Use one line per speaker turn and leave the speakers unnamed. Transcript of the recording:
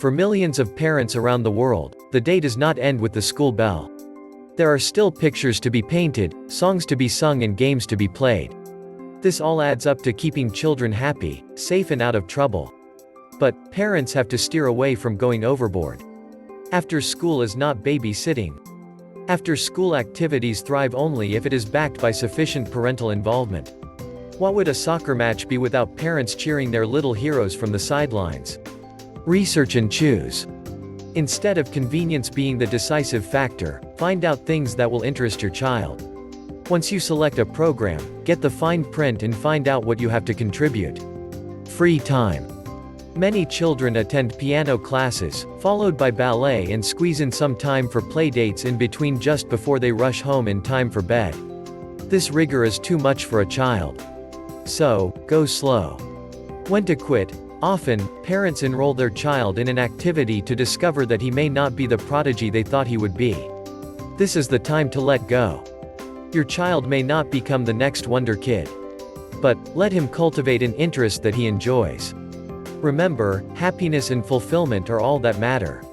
For millions of parents around the world, the day does not end with the school bell. There are still pictures to be painted, songs to be sung and games to be played. This all adds up to keeping children happy, safe and out of trouble. But, parents have to steer away from going overboard. After school is not babysitting. After school activities thrive only if it is backed by sufficient parental involvement. What would a soccer match be without parents cheering their little heroes from the sidelines? Research and choose. Instead of convenience being the decisive factor, find out things that will interest your child. Once you select a program, get the fine print and find out what you have to contribute. Free time. Many children attend piano classes, followed by ballet and squeeze in some time for play dates in between just before they rush home in time for bed. This rigor is too much for a child. So, go slow. When to quit. Often, parents enroll their child in an activity to discover that he may not be the prodigy they thought he would be. This is the time to let go. Your child may not become the next wonder kid. But, let him cultivate an interest that he enjoys. Remember, happiness and fulfillment are all that matter.